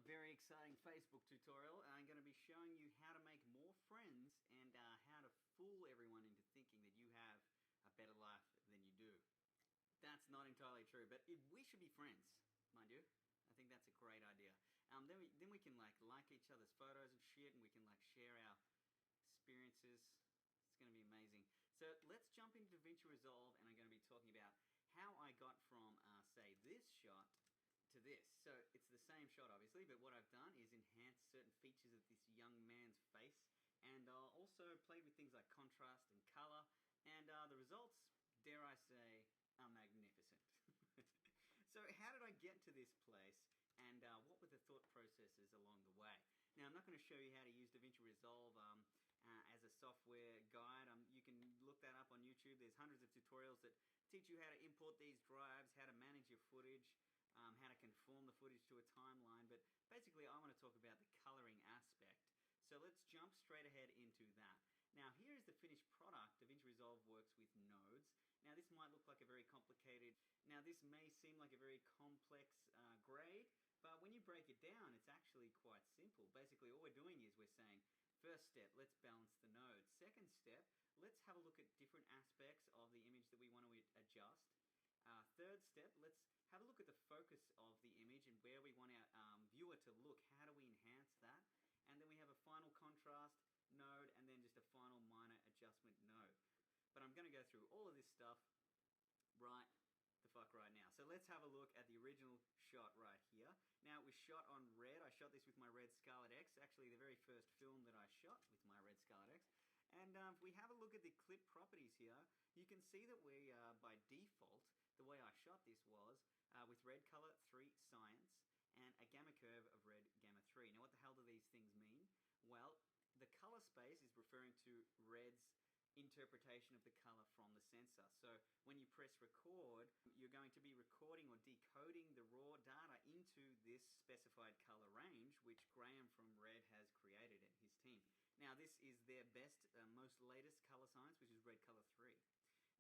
very exciting Facebook tutorial. I'm going to be showing you how to make more friends and how to fool everyone into thinking that you have a better life than you do. That's not entirely true, but we should be friends, mind you. I think that's a great idea. Then we can like each other's photos and shit, and we can share our experiences. It's going to be amazing. So let's jump into DaVinci Resolve, and I'm going to be talking about how I got from, say, this shot to this. So it's the same shot, obviously, but what I've done is enhance certain features of this young man's face, and also played with things like contrast and color, and the results, dare I say, are magnificent. So how did I get to this place, and what were the thought processes along the way? Now, I'm not going to show you how to use DaVinci Resolve as a software guide. You can look that up on YouTube. There's hundreds of tutorials that teach you how to import these drives, how to manage your footage, how to conform the footage to a timeline. But basically, I want to talk about the coloring aspect. So let's jump straight ahead into that. Now, here is the finished product. DaVinci Resolve works with nodes. Now, this might look like a very complicated... Now, this may seem like a very complex grade, but when you break it down, it's actually quite simple. Basically, all we're doing is we're saying, first step, let's balance the nodes. Second step, let's have a look at different aspects of the image that we want to adjust. Third step, let's have a look at the focus of the image and where we want our viewer to look. How do we enhance that? And then we have a final contrast node, and then just a final minor adjustment node. But I'm going to go through all of this stuff right now. So let's have a look at the original shot right here. Now, it was shot on red. I shot this with my Red Scarlet X, actually the very first film that I shot with my Red Scarlet X. And if we have a look at the clip properties here, you can see that we, by default, the way I shot this was with red color 3 Science and a gamma curve of red gamma 3. Now, what the hell do these things mean? Well, the color space is referring to red's interpretation of the color from the sensor. So when you press record, you're going to be recording or decoding the raw data into this specified color range, which Graham from Red has created and his team. Now, this is their best, most latest color science, which is red color 3.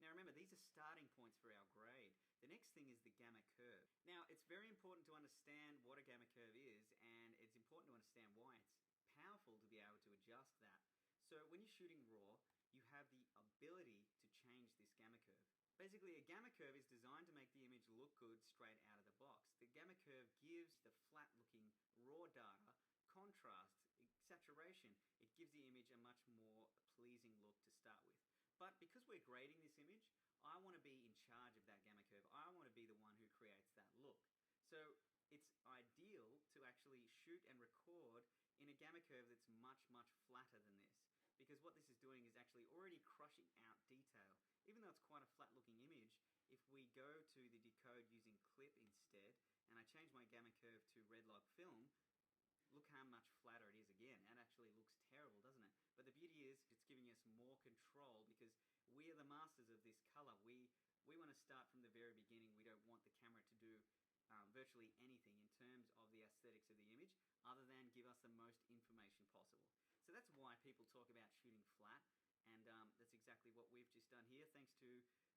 Now remember, these are starting points for our grade. The next thing is the gamma curve. Now, it's very important to understand what a gamma curve is, and it's important to understand why it's powerful to be able to adjust that. So when you're shooting raw, you have the ability to change this gamma curve. Basically, a gamma curve is designed to make the image look good straight out of the box. The gamma curve gives the flat-looking raw data contrast, saturation. It gives the image a much more pleasing look to start with. But because we're grading this image, I want to be in charge of that gamma curve. I want to be the one who creates that look. So it's ideal to actually shoot and record in a gamma curve that's much, much flatter than this. Because what this is doing is actually already crushing out detail. Even though it's quite a flat looking image, if we go to the decode using clip instead, and I change my gamma curve to red log film, look how much flatter it is again. That actually looks terrible, doesn't it? But the beauty is it's giving us more control because we are the masters of this color. We want to start from the very beginning. We don't want the camera to do virtually anything in terms of the aesthetics of the image other than give us the most information possible. So that's why people talk about shooting flat, and that's exactly what we've just done here. Thanks to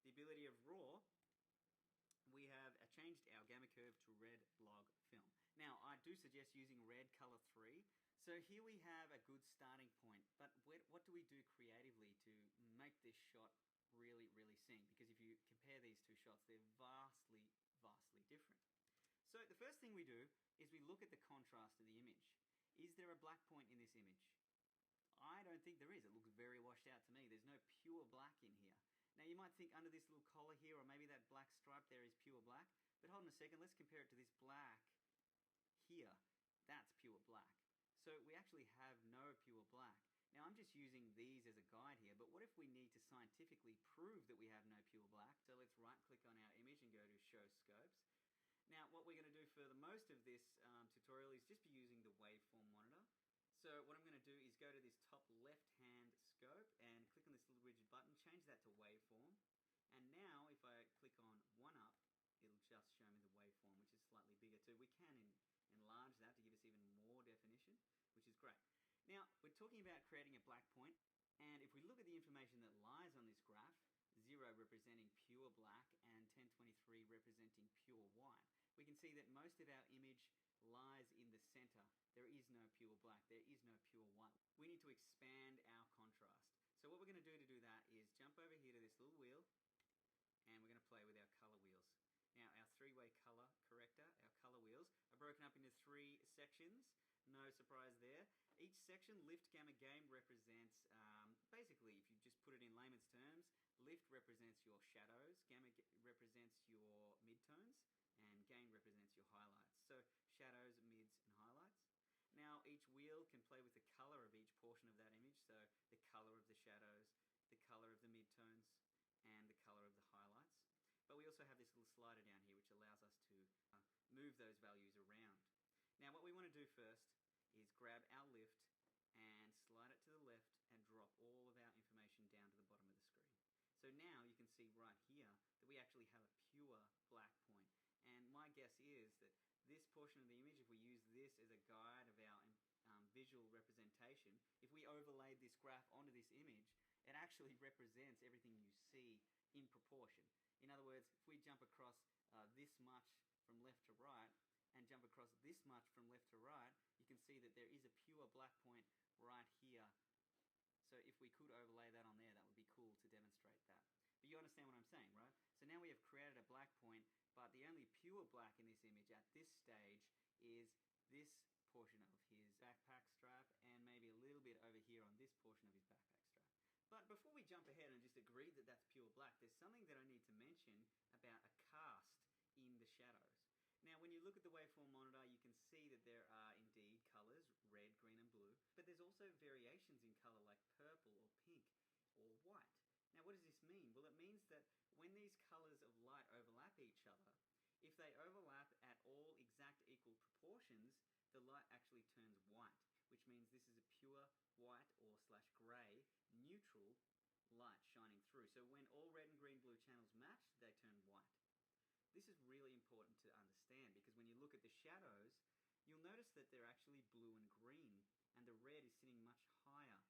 the ability of RAW, we have changed our gamma curve to red log film. Now, I do suggest using red color 3. So here we have a good starting point, but what do we do creatively to make this shot really, really sing? Because if you compare these two shots, they're vastly, vastly different. So the first thing we do is we look at the contrast of the image. Is there a black point in this image? I don't think there is. It looks very washed out to me. There's no pure black in here. Now you might think under this little collar here, or maybe that black stripe there is pure black, but hold on a second, let's compare it to this black here. That's pure black. So we actually have no pure black. Now I'm just using these as a guide here, but what if we need to scientifically prove that we have no pure black? So let's right click on our image and go to show scopes. Now what we're going to do for the most of this tutorial is just be using the waveform monitor. So what I'm going to do is go to this top left-hand scope and click on this little rigid button, change that to waveform. And now if I click on 1-up, it'll just show me the waveform, which is slightly bigger too. We can enlarge that to give us even more definition, which is great. Now, we're talking about creating a black point, and if we look at the information that lies on this graph, 0 representing pure black and 1023 representing pure white, we can see that most of our image lies in the center. There is no pure black. There is no pure white. We need to expand our contrast. So what we're going to do that is jump over here to this little wheel, and we're going to play with our color wheels. Now, our three-way color corrector, our color wheels, are broken up into 3 sections. No surprise there. Each section, lift, gamma, gain, represents, basically, if you just put it in layman's terms, lift represents your shadows, gamma represents your midtones, and gain represents your highlights. So, shadows, mids, and highlights. Now, each wheel can play with the color of each portion of that image, so the color of the shadows, the color of the midtones, and the color of the highlights. But we also have this little slider down here which allows us to move those values around. Now, what we want to do first is grab our lift and slide it to the left and drop all of our information down to the bottom of the screen. So now you can see right here that we actually have a pure black point. And my guess is that this portion of the image, if we use this as a guide of our visual representation, if we overlaid this graph onto this image, it actually represents everything you see in proportion. In other words, if we jump across this much from left to right and jump across this much from left to right, you can see that there is a pure black point right here. So if we could overlay that on there, that would be cool to demonstrate that. But you understand what I'm saying, right? So now we have created a black point, but the only pure black in this image at this stage is this portion of his backpack strap and maybe a little bit over here on this portion of his backpack strap. But before we jump ahead and just agree that that's pure black, there's something that I need to mention about a cast in the shadows. Now, when you look at the waveform monitor, you can see that there are indeed colors, red, green, and blue, but there's also variations in color like purple or pink or white. Now, what does this mean? Well, it means that when these colors of light overlap each other, if they overlap at all exact equal proportions, the light actually turns white, which means this is a pure white or / grey neutral light shining through. So when all red and green blue channels match, they turn white. This is really important to understand because when you look at the shadows, you'll notice that they're actually blue and green, and the red is sitting much higher.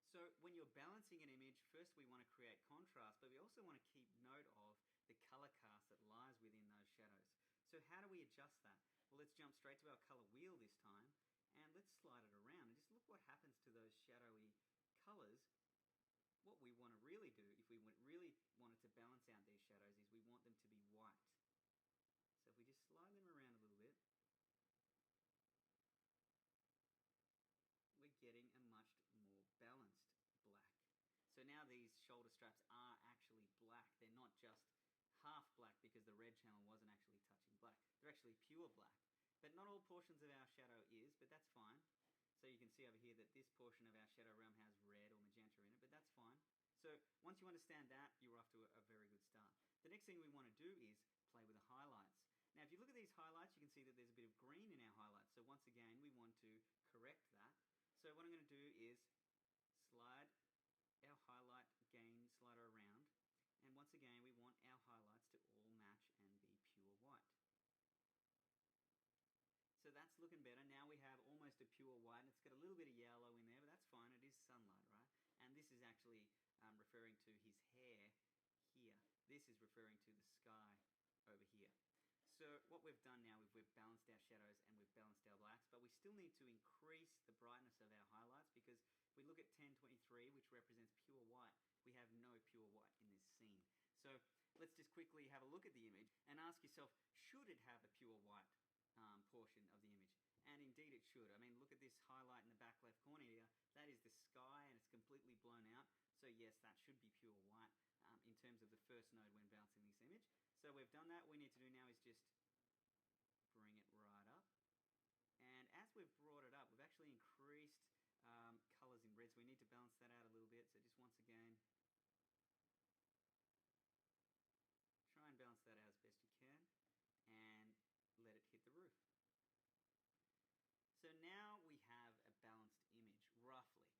So when you're balancing an image, first we want to create contrast, but we also want to keep note of the color cast that lies within those shadows. So how do we adjust that? Well, let's jump straight to our color wheel this time, and let's slide it around and just look what happens to those shadowy colors. What we want to really do, if we really wanted to balance out these shadows, is we want them to be white. So if we just slide them around a little bit, we're getting a much more balanced black. So now these shoulder straps are actually black. They're not just half black because the red channel wasn't actually touching black. They're actually pure black. But not all portions of our shadow is, but that's fine. So you can see over here that this portion of our shadow realm has red or magenta in it, but that's fine. So once you understand that, you're off to a very good start. The next thing we want to do is play with the highlights. Now, if you look at these highlights, you can see that there's a bit of green in our highlights. So once again, we want to correct that. So what I'm going to do is slide our highlight gain slider around. And once again, we want our highlights to all match and be pure white. So that's looking better. Now we have almost a pure white. It's got a little bit of yellow in there, but that's fine. It is sunlight, right? And this is actually referring to his hair here. This is referring to the sky over here. So what we've done now is we've balanced our shadows and we've balanced our blacks, but we still need to increase the brightness of our highlights because if we look at 1023, which represents pure white, we have no pure white in this scene. So let's just quickly have a look at the image and ask yourself, should it have a pure white portion of the image? And indeed it should. I mean, look at this highlight in the back left corner here. That is the sky and it's completely blown out. So yes, that should be pure white in terms of the first node when bouncing this image. So we've done that. What we need to do now is just bring it right up. And as we've brought it up, we've actually increased colors in red. So we need to balance that out a little bit. So just once again, try and balance that out as best you can and let it hit the roof. So now we have a balanced image, roughly.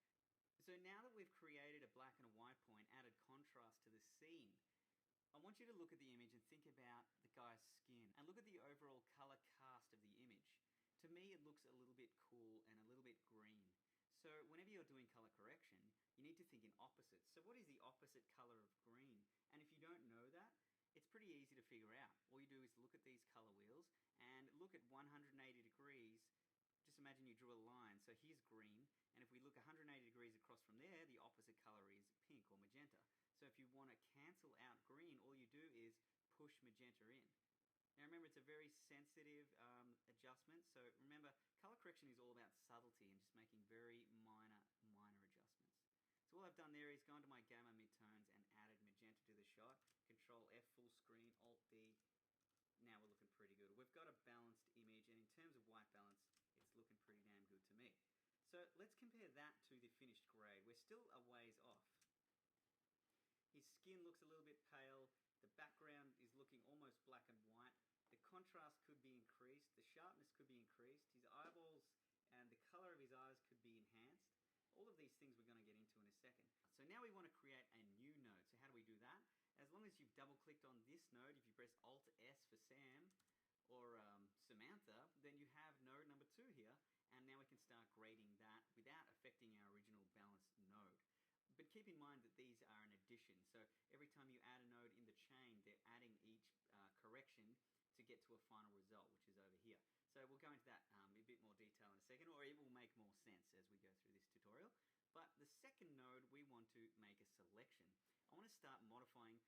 So now that we've created a black and a white point, added contrast to the scene, I want you to look at the image and think about the guy's skin and look at the overall color cast of the image. To me, it looks a little bit cool and a little bit green. So whenever you're doing color correction, you need to think in opposites. So what is the opposite color of green? And if you don't know that, it's pretty easy to figure out. All you do is look at these color wheels and look at 180 degrees, just imagine you drew a line. So here's green, and if we look 180 degrees across from there, the opposite color is pink or magenta. So if you want to cancel out green, all you do is push magenta in. Now remember, it's a very sensitive adjustment. So remember, color correction is all about subtlety and just making very minor adjustments. So all I've done there is gone to my gamma midtones and added magenta to the shot. Control F full screen, Alt D. Now we're looking pretty good. We've got a balanced image, and in terms of white balance, it's looking pretty damn good to me. So let's compare that to the finished grade. We're still a ways off. His skin looks a little bit pale. The background is looking almost black and white. The contrast could be increased. The sharpness could be increased. His eyeballs and the color of his eyes could be enhanced. All of these things we're going to get into in a second. So now we want to create a new node. So how do we do that? As long as you've double-clicked on this node, if you press Alt-S for Sam or Samantha, then you have node number 2 here. And now we can start grading that without affecting our original balanced node. But keep in mind that these are an addition. So every time you add a node in the chain, they're adding each correction to get to a final result, which is over here. So we'll go into that in a bit more detail in a second, or it will make more sense as we go through this tutorial. But the second node, we want to make a selection. I want to start modifying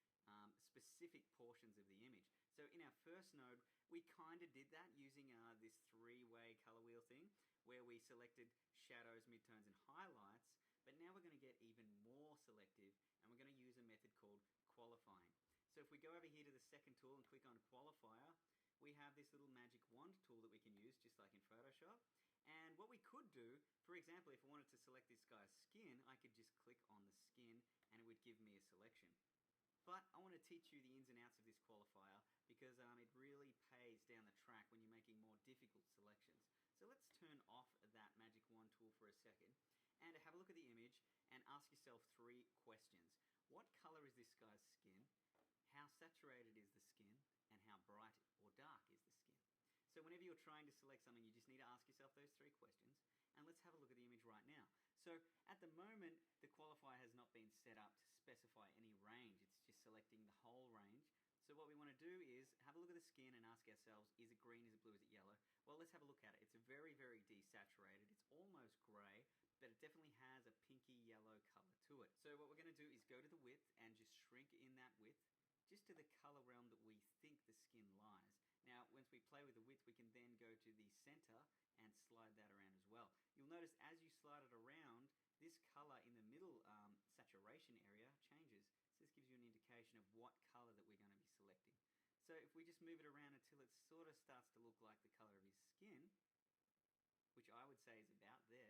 specific portions of the image. So in our first node, we kind of did that using this 3-way color wheel thing, where we selected shadows, midtones, and highlights. But now we're going to get even more selective, and we're going to use a method called qualifying. So if we go over here to the second tool and click on qualifier, we have this little magic wand tool that we can use, just like in Photoshop. And what we could do, for example, if I wanted to select this guy's skin, I could just click on the skin and it would give me a selection. But I want to teach you the ins and outs of this qualifier because it really pays down the track when you're making more difficult selections. So let's turn off that magic wand tool for a second and have a look at the image and ask yourself 3 questions. What color is this guy's skin? How saturated is the skin? And how bright or dark is the skin? So whenever you're trying to select something, you just need to ask yourself those 3 questions. And let's have a look at the image right now. So at the moment, the qualifier has not been set up to specify any range. It's just selecting the whole range. So what we want to do is have a look at the skin and ask ourselves, is it green, is it blue, is it yellow? Well, let's have a look at it. It's very, very desaturated. It's almost grey, but it definitely has a pinky yellow color to it. So what we're going to do is go to the width and just shrink in that width just to the color realm that we think the skin lies. Now, once we play with the width, we can then go to the center and slide that around as well. You'll notice as you slide it around, this color in the middle saturation area changes. So this gives you an indication of what color that we're going to be selecting. So if we just move it around until it sort of starts to look like the color of his skin, which I would say is about there,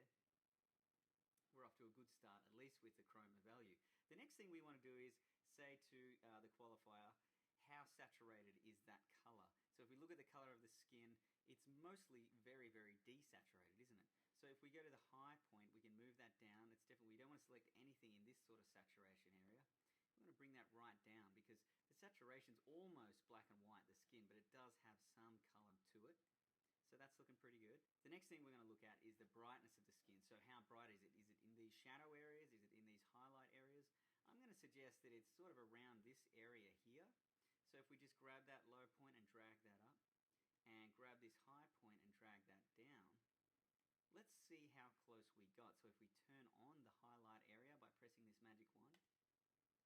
we're off to a good start, at least with the chroma value. The next thing we want to do is say to the qualifier, how saturated is that color? So if we look at the color of the skin, it's mostly very, very desaturated, isn't it? So if we go to the high point, we can move that down. It's definitely, we don't want to select anything in this sort of saturation area. We want to bring that right down because the saturation's almost black and white, the skin, but it does have some color to it. So that's looking pretty good. The next thing we're going to look at is the brightness of the skin. So how bright is it? Is it in these shadow areas? Is it in these highlight areas? I'm going to suggest that it's sort of around this area here. So if we just grab that low point and drag that up, and grab this high point and drag that down, let's see how close we got. So if we turn on the highlight area by pressing this magic wand,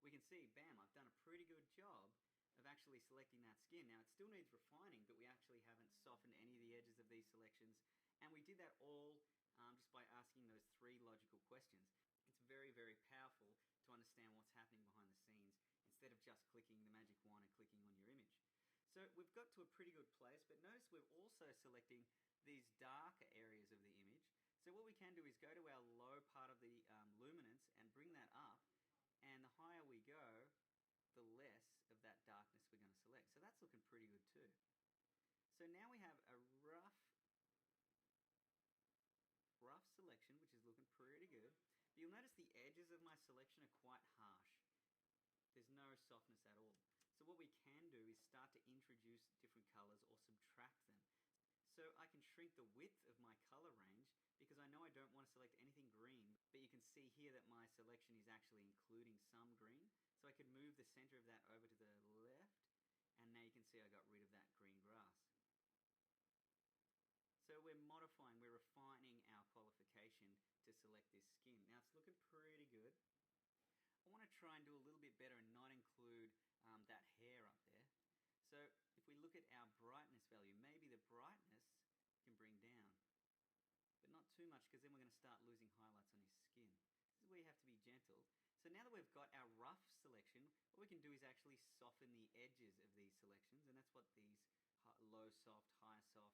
we can see, bam, I've done a pretty good job of actually selecting that skin. Now, it still needs refining, but we actually haven't softened any of the edges of these selections. And we did that all just by asking those 3 logical questions. It's very, very powerful to understand what's happening behind the scenes instead of just clicking the magic wand and clicking on your image. So we've got to a pretty good place, but notice we're also selecting these darker areas of the image. So what we can do is go to our low part of the luminance and bring that up, and the higher we go, the less of that darkness we're going to select. So that's looking pretty good too. So now we have a rough selection, which is looking pretty good. But you'll notice the edges of my selection are quite harsh. There's no softness at all. So what we can do is start to introduce different colors or subtract them. So I can shrink the width of my color range because I know I don't want to select anything green, but you can see here that my selection is actually including some green. So I could move the center of that over to the left, and now you can see I got rid of that green grass. this skin. Now it's looking pretty good. I want to try and do a little bit better and not include that hair up there. So if we look at our brightness value, maybe the brightness can bring down, but not too much, because then we're going to start losing highlights on his skin. This is where you have to be gentle. So now that we've got our rough selection, what we can do is actually soften the edges of these selections, and that's what these low soft, high soft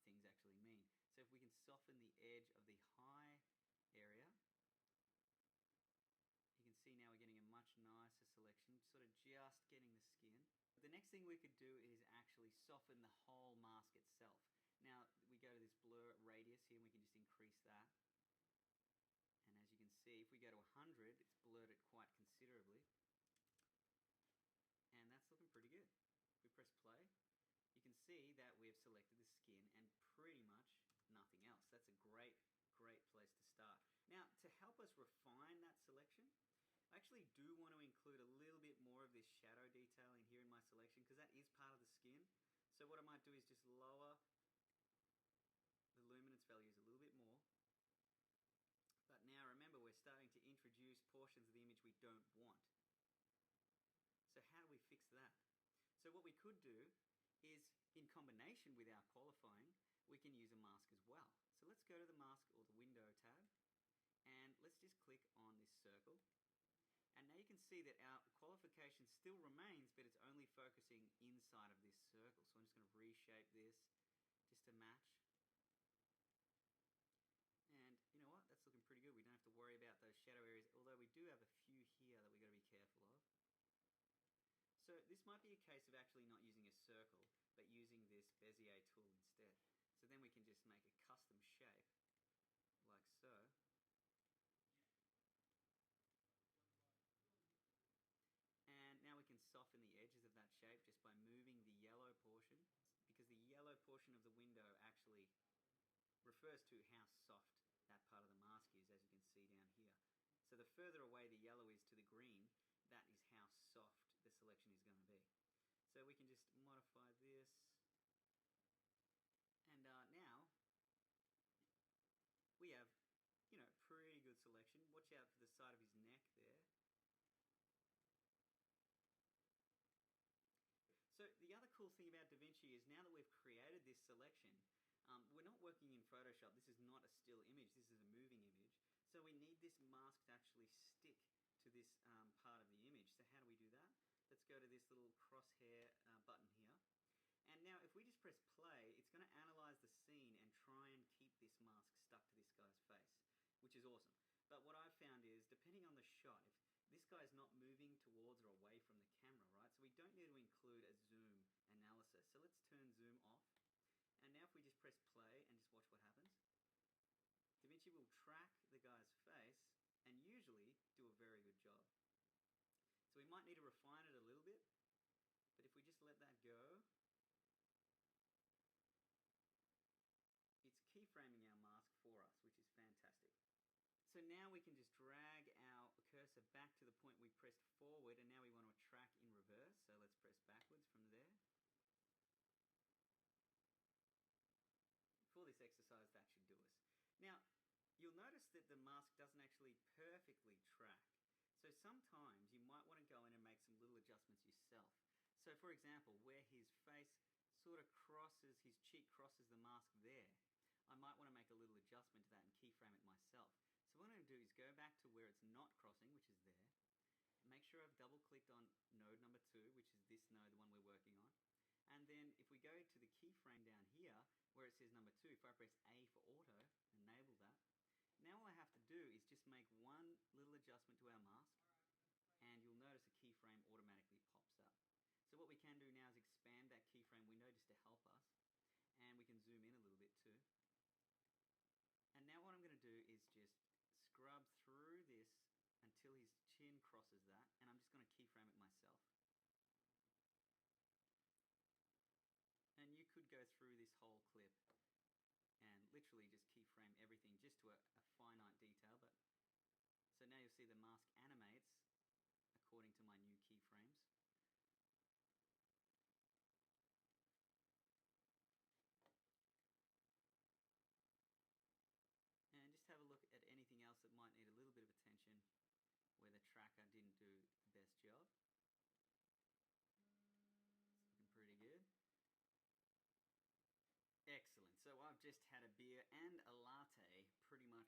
things actually mean. So if we can soften the edge of the high area, you can see now we're getting a much nicer selection, sort of just getting the skin. The next thing we could do is actually soften the whole mask itself. Now we go to this blur radius here, and we can just increase that. And as you can see, if we go to 100, it's blurred it quite considerably. And that's looking pretty good. If we press play, you can see that we've selected the skin and pretty much nothing else. That's a great place to start. Now, to help us refine that selection, I actually do want to include a little bit more of this shadow detail in here in my selection, because that is part of the skin. So what I might do is just lower the luminance values a little bit more. But now remember, we're starting to introduce portions of the image we don't want. So how do we fix that? So what we could do is, in combination with our qualifying, we can use a mask as well. So let's go to the mask or the window tab, and let's just click on this circle. And now you can see that our qualification still remains, but it's only focusing inside of this circle. So I'm just going to reshape this just to match. And you know what? That's looking pretty good. We don't have to worry about those shadow areas, although we do have a few here that we've got to be careful of. So this might be a case of actually not using a circle, but using this Bezier tool instead. So then we can just make a custom shape, like so. And now we can soften the edges of that shape just by moving the yellow portion, because the yellow portion of the window actually refers to how soft that part of the mask is, as you can see down here. So the further away the yellow is to the green, that is how soft the selection is going to be. So we can just modify this. And now we have, pretty good selection. Watch out for the side of his neck there. So the other cool thing about DaVinci is, now that we've created this selection, we're not working in Photoshop. This is not a still image. This is a moving image. So we need this mask to actually stick to this part of the image. So how do we do that? Let's go to this little crosshair button here. And now if we just press play, it's going to analyze the scene and try and keep this mask stuck to this guy's face, which is awesome. But what I've found is, depending on the shot, if this guy's not moving towards or away from the camera, right? So we don't need to include a zoom analysis. So let's turn zoom off. And now if we just press play and just watch what happens, DaVinci will track the guy's face and usually do a very good job. So we might need to refine it a little bit, but if we just let that go, it's keyframing our mask for us, which is fantastic. So now we can just drag our cursor back to the point we pressed forward, and now we want to track in reverse. So let's press backwards from there. For this exercise, that should do us. Now, you'll notice that the mask doesn't actually perfectly track. So sometimes you might want to go in and make some little adjustments yourself. So for example, where his face sort of crosses, his cheek crosses the mask there, I might want to make a little adjustment to that and keyframe it myself. So what I'm going to do is go back to where it's not crossing, which is there. Make sure I've double clicked on node number 2, which is this node, the one we're working on. And then if we go to the keyframe down here, where it says number 2, if I press A for auto, enable that. Now all I have to do is just make one little adjustment to our mask, and you'll notice a keyframe automatically pops up. So what we can do now is expand that keyframe window just to help us, and we can zoom in a little bit too. And now what I'm going to do is just scrub through this until his chin crosses that, and I'm just going to keyframe it myself. And you could go through this whole clip and literally just keyframe everything just to a finite detail. But so now you'll see the mask animates according to my new keyframes. And just have a look at anything else that tracker didn't do the best job. It's looking pretty good. Excellent. So I've just had a beer and a latte pretty much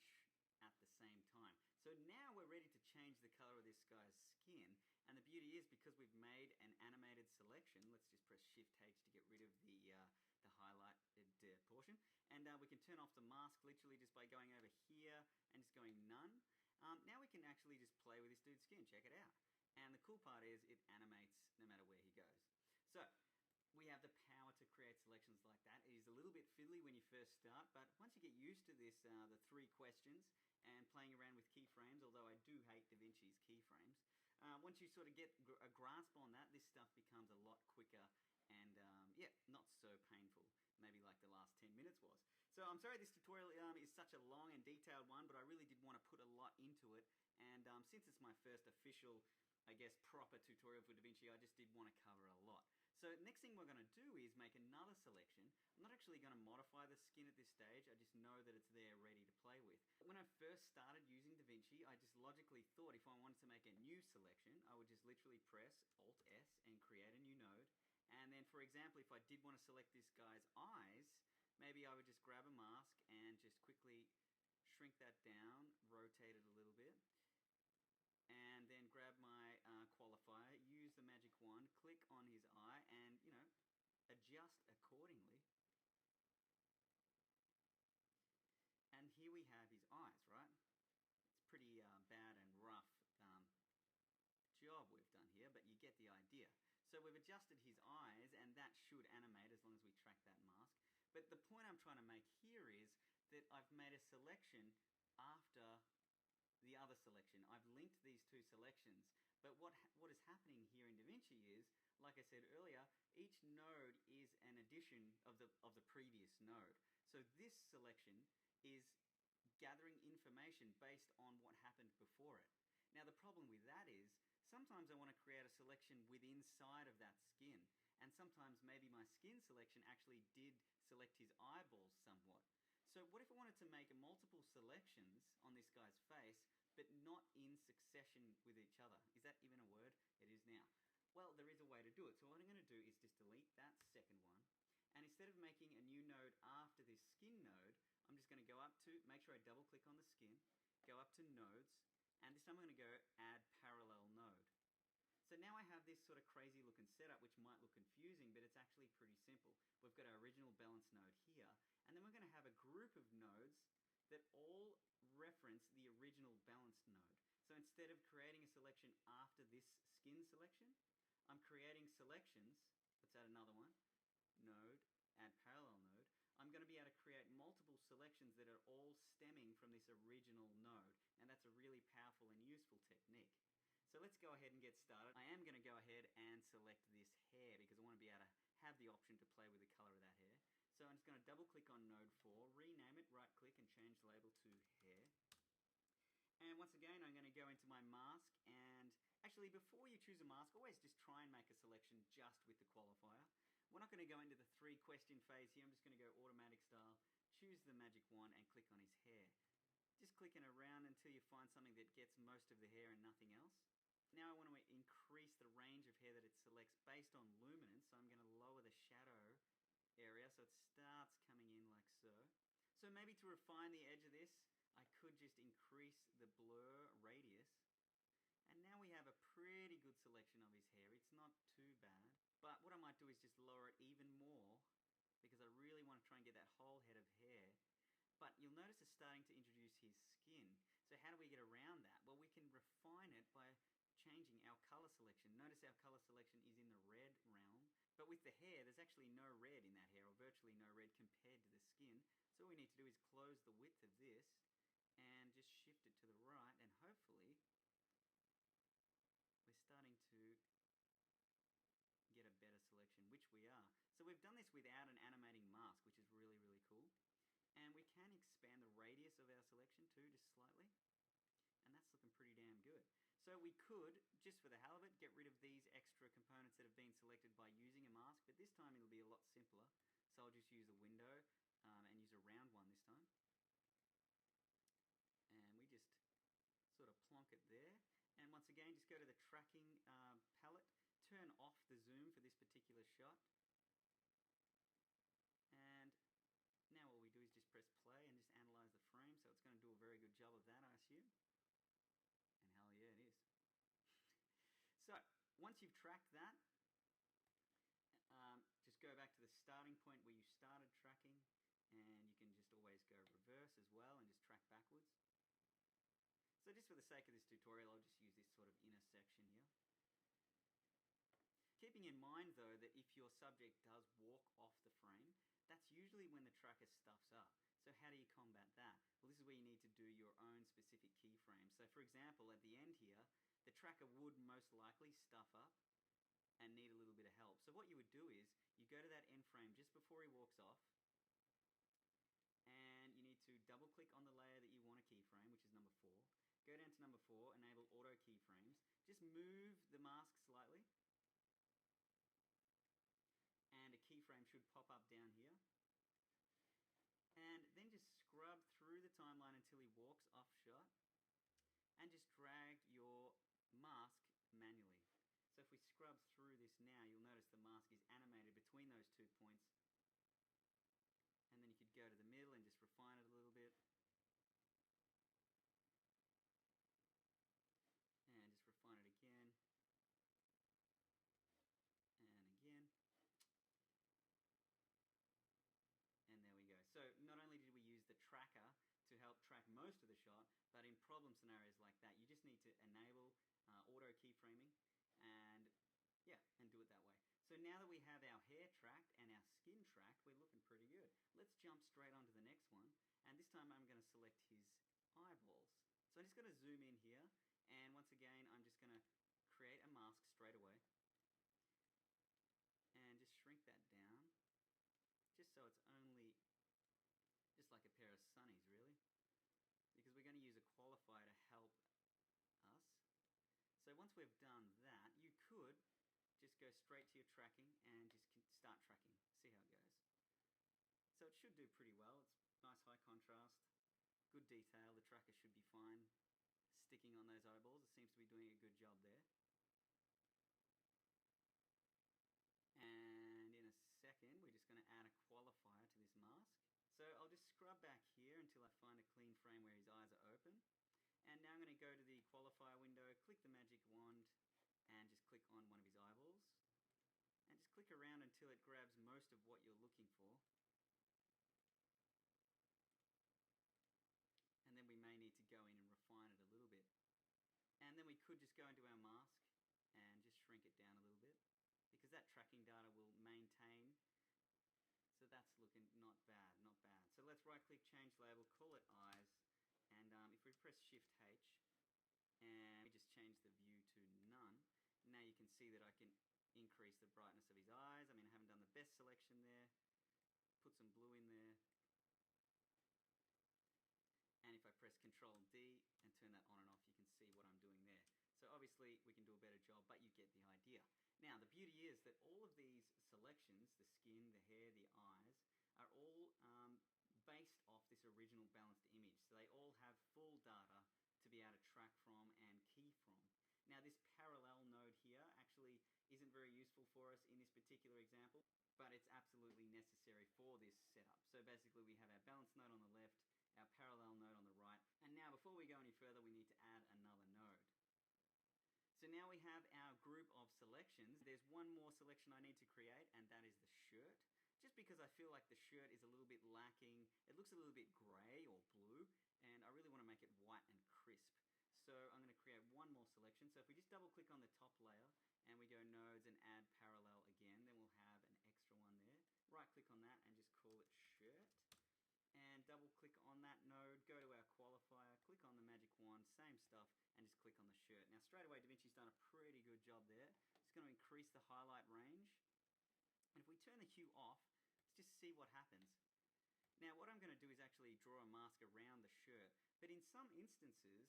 at the same time. So now we're ready to change the color of this guy's skin. And the beauty is, because we've made an animated selection, let's just press Shift H to get rid of the highlighted portion. And we can turn off the mask literally just by going over here and just going none. Now we can actually just play with this dude's skin. Check it out. And the cool part is it animates no matter where he goes. So we have the power to create selections like that. It is a little bit fiddly when you first start, but once you get used to this, the 3 questions and playing around with keyframes, although I do hate DaVinci's keyframes, once you sort of get a grasp on that, this stuff becomes a lot quicker and, yeah, not so painful, maybe like the last 10 minutes was. So I'm sorry this tutorial is such a long and detailed one, but I really did want to put a lot into it, and since it's my first official, I guess, proper tutorial for DaVinci, I just did want to cover a lot. So next thing we're going to do is make another selection. I'm not actually going to modify the skin at this stage, I just know that it's there ready to play with. When I first started using DaVinci, I just logically thought if I wanted to make a new selection, I would just literally press Alt-S and create a new node. And then, for example, if I did want to select this guy's eyes, maybe I would just grab a mask and just quickly shrink that down, rotate it a little bit, and then grab my qualifier, use the magic wand, click on his eye, and, you know, adjust accordingly. And here we have his eyes, right? It's pretty bad and rough job we've done here, but you get the idea. So we've adjusted his eyes, and that should animate as long as we track that mask. But the point I'm trying to make here is that I've made a selection after the other selection. I've linked these 2 selections, but what is happening here in DaVinci is, like I said earlier, each node is an addition of the previous node. So this selection is gathering information based on what happened before it. Now the problem with that is, sometimes I want to create a selection within inside of that skin, and sometimes maybe my skin selection actually did select his eyeballs somewhat. So what if I wanted to make multiple selections on this guy's face, but not in succession with each other? Is that even a word? It is now. Well, there is a way to do it. So what I'm going to do is just delete that second one, and instead of making a new node after this skin node, I'm just going to go up to, make sure I double click on the skin, go up to nodes, and this time I'm going to go add parallel node. So now I have this sort of crazy looking setup which might look confusing, but it's actually pretty simple. We've got our original balance node here, and then we're going to have a group of nodes that all reference the original balanced node. So instead of creating a selection after this skin selection, I'm creating selections. Let's add another one. Node, add parallel node. I'm going to be able to create multiple selections that are all stemming from this original node. And that's a really powerful and useful technique. So let's go ahead and get started. I am going to go ahead and select this hair because I want to be able to have the option to play with the color of that hair. So I'm just going to double click on node 4, rename it, right click and change the label to hair. And once again, I'm going to go into my mask, and actually before you choose a mask, always just try and make a selection just with the qualifier. We're not going to go into the 3 question phase here. I'm just going to go automatic style, choose the magic wand and click on his hair. Just clicking around until you find something that gets most of the hair and nothing else. Now I want to increase the range of hair that it selects based on luminance, so I'm going to lower the shadow area so it starts coming in like so. So maybe to refine the edge of this, I could just increase the blur radius. And now we have a pretty good selection of his hair. It's not too bad. But what I might do is just lower it even more, because I really want to try and get that whole head of hair. But you'll notice it's starting to introduce his skin. So how do we get around that? Well, we can refine it by changing our color selection. Notice our color selection is in the red realm. But with the hair, there's actually no red in that hair, or virtually no red compared to the skin. So all we need to do is close the width of this and just shift it to the right, and hopefully we're starting to get a better selection, which we are. So we've done this without an animating mask, which is really, really cool. And we can expand the radius of our selection too, just slightly. And that's looking pretty damn good. So we could, just for the hell of it, get rid of these extra components that have been selected by using a mask, but this time it'll be a lot simpler. So I'll just use a window and use a round one this time. And we just sort of plonk it there. And once again, just go to the tracking palette, turn off the zoom for this particular shot, and now all we do is just press play and just analyze the frame, so it's going to do a very good job of that, I assume. And hell yeah, it is. So, once you've tracked that, just go back to the starting point where you started tracking, and you can just always go reverse as well and just track backwards. So just for the sake of this tutorial, I'll just use this sort of inner section here. Keeping in mind though that if your subject does walk off the frame, that's usually when the tracker stuffs up. So how do you combat that? Well, this is where you need to do your own specific keyframes. So for example, at the end here, the tracker would most likely stuff up and need a little bit of help. So what you would do is, you go to that end frame just before he walks off, and you need to double click on the layer that you want to keyframe, which is number 4. Go down to number 4, enable auto keyframes. Just move the mask slightly, and a keyframe should pop up down here. And then just scrub through the timeline until he walks off shot, and just drag your mask manually. So if we scrub through this now, you'll notice the mask is animated between those 2 points. And then you could go to the middle and just refine it a little bit. And just refine it again. And again. And there we go. So not only did we use the tracker to help track most of the shot, but in problem scenarios like that, you just need to enable auto keyframing and do it that way. So now that we have our hair tracked and our skin tracked, we're looking pretty good. Let's jump straight onto the next one, and this time I'm going to select his eyeballs. So I'm just going to zoom in here, and once again I'm just going to create a mask straight away and just shrink that down just so it's only just like a pair of sunnies, really, because we're going to use a qualifier to help us. So once we've done that, you could just go straight to your tracking and just start tracking. See how it goes. So it should do pretty well. It's nice high contrast, good detail. The tracker should be fine sticking on those eyeballs. It seems to be doing a good job there. And in a second, we're just going to add a qualifier to this mask. So I'll just scrub back here until I find a clean frame where his eyes are open. And now I'm going to go to the qualifier window, click the magic wand, and just click on one of his eyeballs. And just click around until it grabs most of what you're looking for. And then we may need to go in and refine it a little bit. And then we could just go into our mask and just shrink it down a little bit, because that tracking data will maintain. So that's looking not bad, not bad. So let's right click, change label, call it eyes. And if we press Shift H and we just change the view to none, now you can see that I can increase the brightness of his eyes. I mean, I haven't done the best selection there. Put some blue in there. And if I press Control D and turn that on and off, you can see what I'm doing there. So obviously we can do a better job, but you get the idea. Now the beauty is that all of these selections, the skin, the hair, the eyes, are all based off this original balanced image. So they all have full data to be able to track from and key from. Now this parallel node here actually isn't very useful for us in this particular example, but it's absolutely necessary for this setup. So basically we have our balance node on the left, our parallel node on the right, and now before we go any further we need to add another node. So now we have our group of selections. There's one more selection I need to create, and that is the shirt. Just because I feel like the shirt is a little bit lacking. It looks a little bit grey or blue, and I really want to make it white and crisp. So I'm going to create one more selection. So if we just double click on the top layer and we go nodes and add parallel again, then we'll have an extra one there. Right click on that and just call it shirt. And double click on that node, go to our qualifier, click on the magic wand, same stuff, and just click on the shirt. Now straight away DaVinci's done a pretty good job there. It's going to increase the highlight range. And if we turn the hue off, let's just see what happens. Now what I'm going to do is actually draw a mask around the shirt. But in some instances,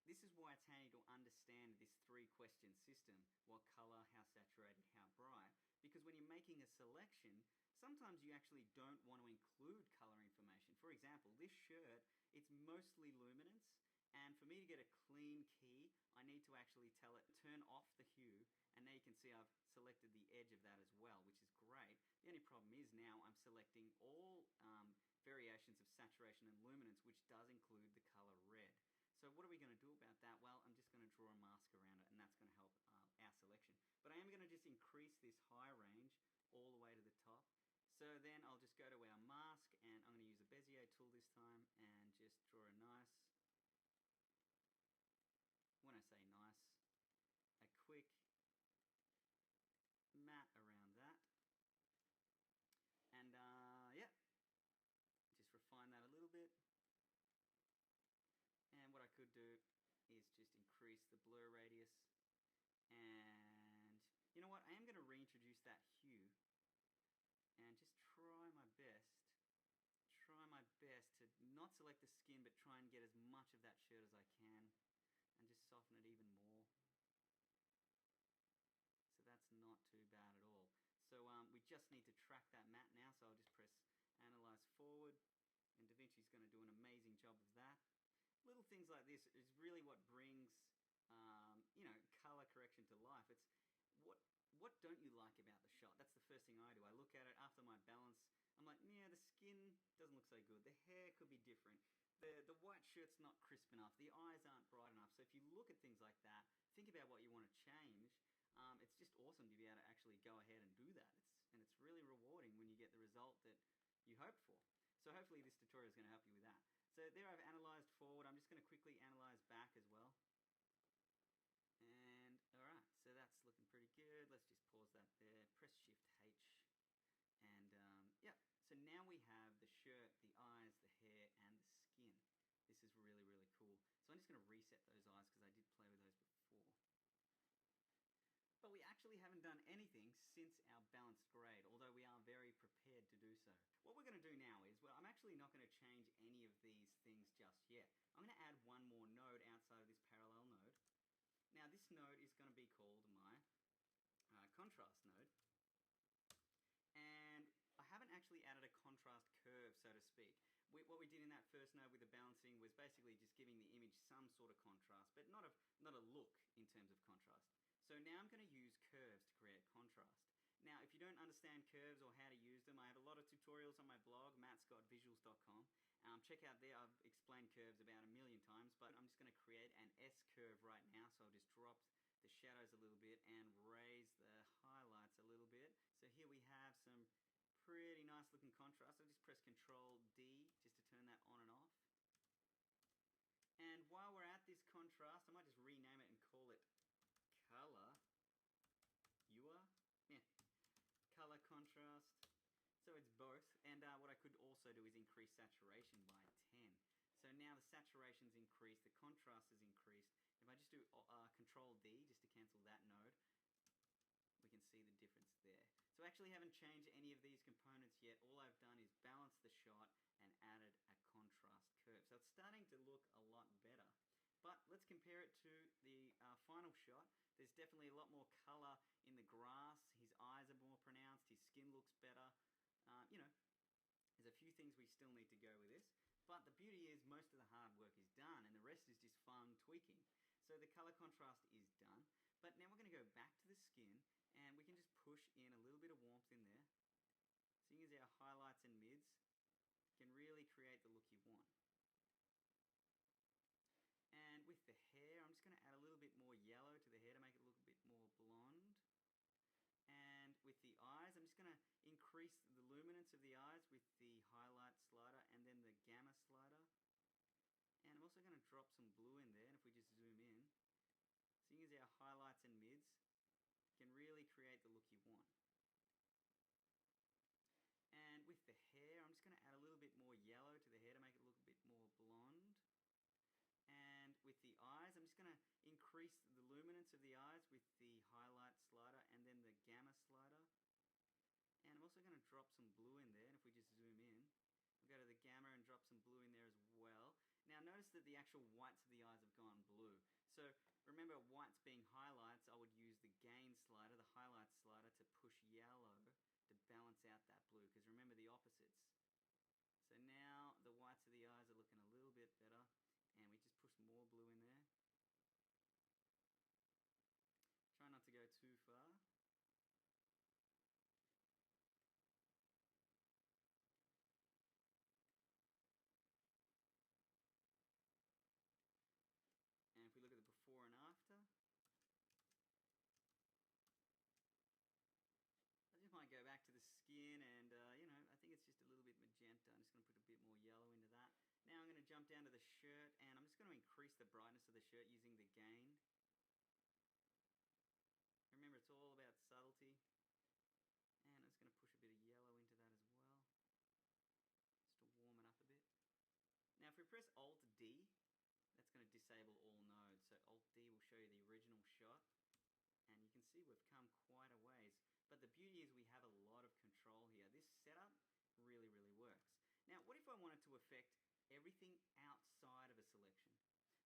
this is why it's handy to understand this 3-question system. What color, how saturated, how bright. Because when you're making a selection, sometimes you actually don't want to include color information. For example, this shirt, it's mostly luminance. And for me to get a clean key, I need to actually tell it turn off the hue, and now you can see I've selected the edge of that as well, which is great. The only problem is now I'm selecting all variations of saturation and luminance, which does include the color red. So what are we going to do about that? Well, I'm just going to draw a mask around it, and that's going to help our selection. But I am going to just increase this high range all the way to the top. So then I'll just go to our mask, and I'm going to use the Bezier tool this time and just draw a nice, when I say nice, a quick mat around that. And yeah, just refine that a little bit. And what I could do is just increase the blur radius. And you know what, I am going to reintroduce that hue and just try my best to not select the skin, but try and get as much of that shirt as I can and just soften it even more. So that's not too bad at all. So we just need to track that matte now, so I'll just press Analyze Forward, and DaVinci's going to do an amazing job of that. Little things like this is really what brings color correction to life. It's what don't you like about the shot? That's the first thing I do. I look at it after my balance. I'm like, yeah, the skin doesn't look so good. The hair could be different. The white shirt's not crisp enough. The eyes aren't bright enough. So if you look at things like that, think about what you want to change. It's just awesome to be able to actually go ahead and do that. It's really rewarding when you get the result that you hoped for. So hopefully this tutorial is going to help you with that. So there I've analyzed forward. I'm just going to quickly analyze back as well. And alright, so that's looking pretty good. Let's just pause that there. Press Shift H. And yeah, so now we have the shirt, the eyes, the hair, and the skin. This is really, really cool. So I'm just going to reset those eyes because I did play with those before. But we actually haven't done anything since our balanced grade, although we are very prepared to do so. What we're going to do now is, well, I'm actually not going to change any of these things just yet. I'm going to add one more node outside of this parallel node. Now this node is going to be called my contrast node. And I haven't actually added a contrast curve, so to speak. What we did in that first node with the balancing was basically just giving the image some sort of contrast, but not a look in terms of contrast. So now I'm going to use curves to create contrast. Now, if you don't understand curves or how to use them, I have a lot of tutorials on my blog, mattscottvisuals.com. Check out there, I've explained curves about 1 million times, but I'm just going to create an S-curve right now, so I'll just drop the shadows a little bit and raise the highlights a little bit. So here we have some pretty nice looking contrast. I'll just press Control D just to turn that on and off. And while we're at this contrast, I might just rename it and call it Color Color Contrast. So it's both. And what I could also do is increase saturation by 10. So now the saturation's increased, the contrast is increased. If I just do Control D just to cancel that node, we can see the difference there. So I actually haven't changed any of these components yet. All I've done is balance the shot and added a contrast curve. So it's starting to look a lot better. But let's compare it to the final shot. There's definitely a lot more color in the grass. His eyes are more pronounced. His skin looks better. There's a few things we still need to go with this. But the beauty is most of the hard work is done and the rest is just fun tweaking. So the color contrast is done. But now we're going to go back to the skin and we can just push in a little bit of warmth in there. Seeing as our highlights and mids can really create the look you want. And with the hair, I'm just going to add a little bit more yellow to the hair to make it look a bit more blonde. And with the eyes, I'm just going to increase the luminance of the eyes with the highlight slider and then the gamma slider. And I'm also going to drop some blue in there, and if we just zoom in, seeing as our highlights and mids can really create the look you want. And with the hair, I'm just going to add a little bit more yellow to the hair to make it look a bit more blonde. And with the eyes, I'm just going to increase the luminance of the eyes with the highlight slider and then the gamma slider. And I'm also going to drop some blue in there, and if we just zoom in, we'll go to the gamma and drop some blue in there as well. Now notice that the actual whites of the eyes have gone blue. So remember, whites being highlights, I would use the gain slider, the highlight slider, to push yellow to balance out that blue, because remember the opposites. So now the whites of the eyes are looking a little bit better. And we just push more blue in there. shirt, and I'm just going to increase the brightness of the shirt using the gain. Remember, it's all about subtlety. And I'm just going to push a bit of yellow into that as well, just to warm it up a bit. Now if we press Alt-D, that's going to disable all nodes. So Alt-D will show you the original shot, and you can see we've come quite a ways. But the beauty is we have a lot of control here. This setup really, really works. Now what if I wanted to affect everything outside of a selection?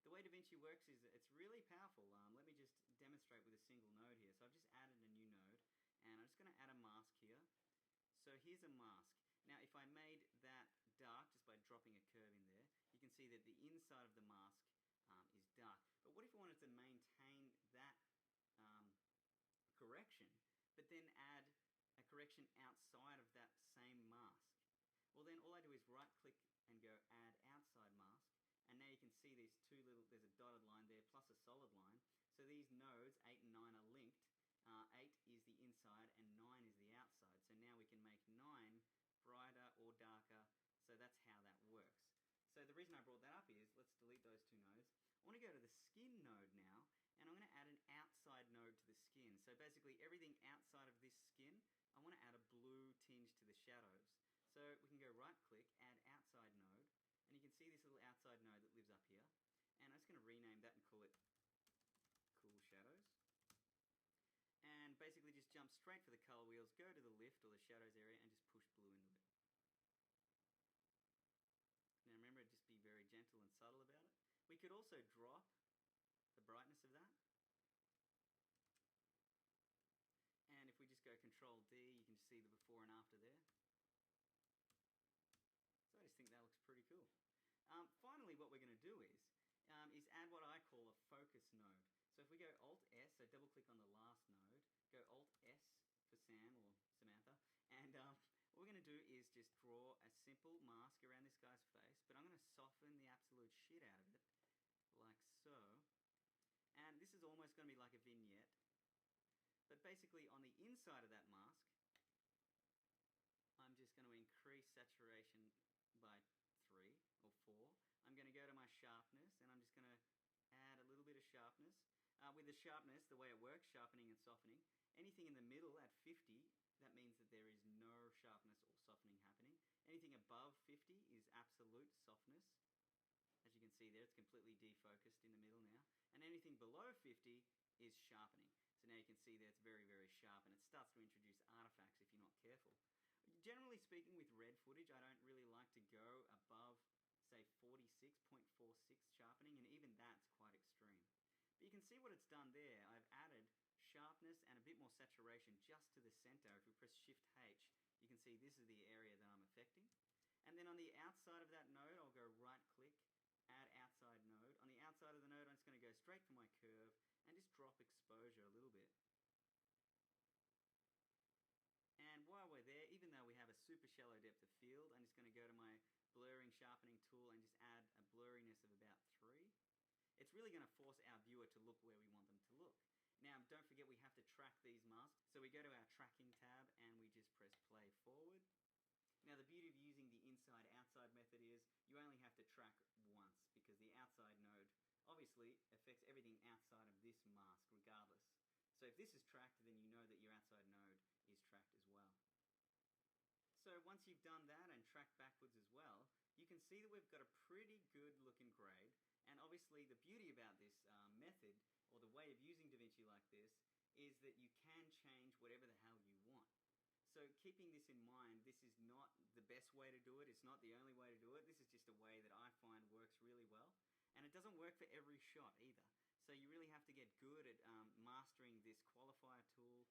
The way DaVinci works is it's really powerful. Let me just demonstrate with a single node here. So I've just added a new node, and I'm just going to add a mask here. So here's a mask. Now if I made that dark just by dropping a curve in there, you can see that the inside of the mask is dark. But what if I wanted to maintain that correction, but then add a correction outside of that same mask? Well, then all I do is right click and go add outside mask. And now you can see these there's a dotted line there plus a solid line. So these nodes, 8 and 9, are linked. 8 is the inside and 9 is the outside. So now we can make 9 brighter or darker. So that's how that works. So the reason I brought that up is, let's delete those two nodes. I want to go to the skin node now, and I'm going to add an outside node to the skin. So basically everything outside of this skin, I want to add a blue tinge to the shadows. So we can go right click, add outside node. And you can see this little outside node that lives up here. And I'm just going to rename that and call it Cool Shadows. And basically just jump straight for the color wheels, go to the lift or the shadows area and just push blue into it. Now remember, just be very gentle and subtle about it. We could also drop the brightness of that. And if we just go Control D, you can see the before and after there. So I just think that looks pretty cool. Finally, what we're going to do is add what I call a focus node. So if we go Alt-S, so double click on the last node, go Alt-S for Sam or Samantha, and what we're going to do is just draw a simple mask around this guy's face, but I'm going to soften the absolute shit out of it, like so. And this is almost going to be like a vignette. But basically on the inside of that mask, I'm just going to increase saturation by 3 or 4. I'm going to go to my sharpness, and I'm just going to add a little bit of sharpness. With the sharpness, the way it works, sharpening and softening, anything in the middle at 50, that means that there is no sharpness or softening happening. Anything above 50 is absolute softness. As you can see there, it's completely defocused in the middle now. And anything below 50 is sharpening. So now you can see that it's very, very sharp, and it starts to introduce artifacts if you're not careful. Generally speaking, with red footage, I don't really like to go above, say, 46.46 sharpening, and even that's quite extreme. But you can see what it's done there. I've added sharpness and a bit more saturation just to the center. If we press Shift-H, you can see this is the area that I'm affecting. And then on the outside of that node, I'll go right-click, add outside node. On the outside of the node, I'm just going to go straight for my curve and just drop exposure a little bit. And while we're there, even though we have a super shallow depth of field, I'm just going to go to my blurring sharpening tool and just add a blurriness of about 3. It's really going to force our viewer to look where we want them to look. Now, don't forget we have to track these masks. So we go to our tracking tab and we just press play forward. Now the beauty of using the inside-outside method is you only have to track once, because the outside node obviously affects everything outside of this mask regardless. So if this is tracked, then you know that your outside node is tracked as well. So once you've done that and tracked backwards as well, you can see that we've got a pretty good looking grade. And obviously the beauty about this method, or the way of using DaVinci like this, is that you can change whatever the hell you want. So keeping this in mind, this is not the best way to do it. It's not the only way to do it. This is just a way that I find works really well. And it doesn't work for every shot either. So you really have to get good at mastering this qualifier tool,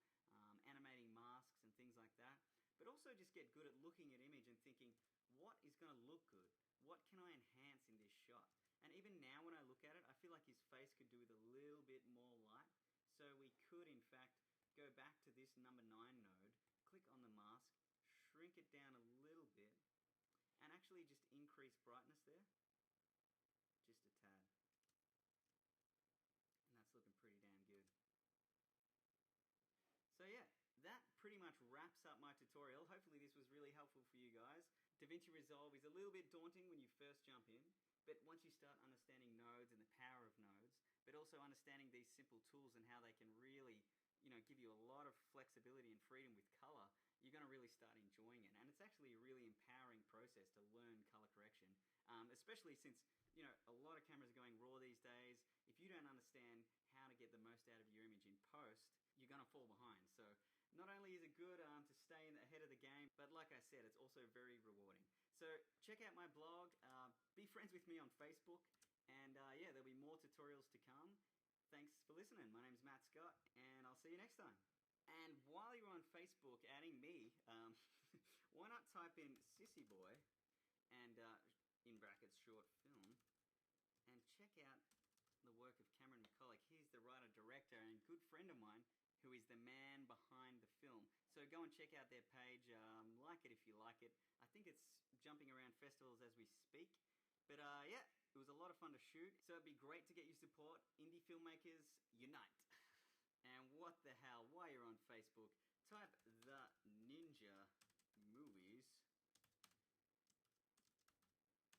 animating masks and things like that. But also just get good at looking at image and thinking, what is going to look good? What can I enhance in this shot? And even now when I look at it, I feel like his face could do with a little bit more light. So we could, in fact, go back to this number 9 node, click on the mask, shrink it down a little bit, and actually just increase brightness there. Just a tad. And that's looking pretty damn good. So yeah, that pretty much wraps up my tutorial. Hopefully this was really helpful for you guys. DaVinci Resolve is a little bit daunting when you first jump in. But once you start understanding nodes and the power of nodes, but also understanding these simple tools and how they can really, give you a lot of flexibility and freedom with color, you're going to really start enjoying it. And it's actually a really empowering process to learn color correction, especially since, a lot of cameras are going RAW these days. If you don't understand how to get the most out of your image in post, you're going to fall behind. So not only is it good to stay ahead of the game, but like I said, it's also very rewarding. So check out my blog, be friends with me on Facebook, and yeah, there'll be more tutorials to come. Thanks for listening. My name's Matt Scott, and I'll see you next time. And while you're on Facebook adding me, why not type in Sissy Boy and in brackets short film, and check out the work of Cameron McCulloch. He's the writer, director, and good friend of mine who is the man behind the film. So go and check out their page, like it if you like it. I think it's jumping around festivals as we speak. But yeah, it was a lot of fun to shoot. So it'd be great to get your support. Indie filmmakers, unite. And what the hell, while you're on Facebook, type The Ninja Movies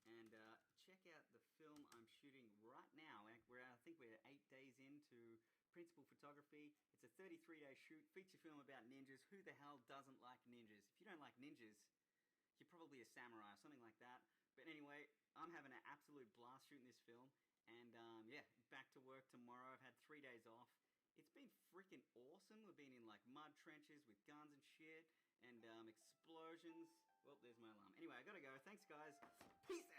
and check out the film I'm shooting right now. I think we're 8 days into principal photography. It's a 33-day shoot, feature film about ninjas. Who the hell doesn't like ninjas? If you don't like ninjas, you're probably a samurai or something like that. But anyway, I'm having an absolute blast shooting this film. And yeah, back to work tomorrow. I've had 3 days off. It's been freaking awesome. We've been in like mud trenches with guns and shit and explosions. Well, there's my alarm. Anyway, I gotta go. Thanks, guys. Peace out.